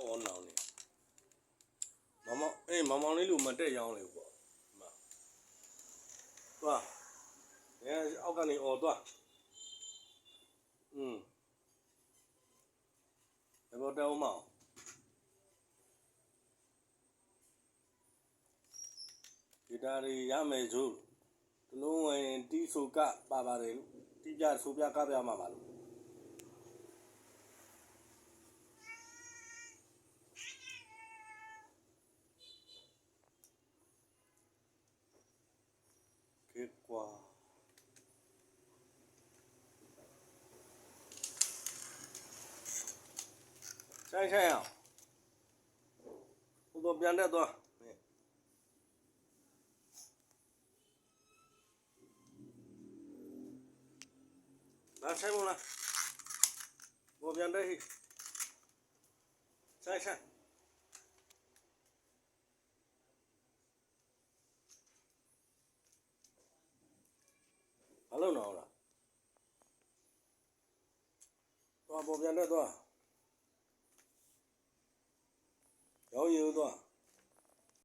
အော်နောင်နေမောင်လေးလိုမတက်ရောင်းလေပေါ့သွားအဲအောက်ကနေအော်သွားဘယ်ပေါ်တောင်းမအောင်ဒီတားတွေရမယ်ဆိုတလုံးဝင်တီးဆိုကပါပါတယ်လို့တီးပြဆိုပြကပြမှာပါလို့ခေကွာဆိုင်အောင်ဟိုတော့ပြန်တက်သွားလာဆိုင်မလားဘောပြန်တက်ဟိဆိုင်ဘာလို့နော်လားသွားဘောပြန်တက်သွားရောင်းယူသွား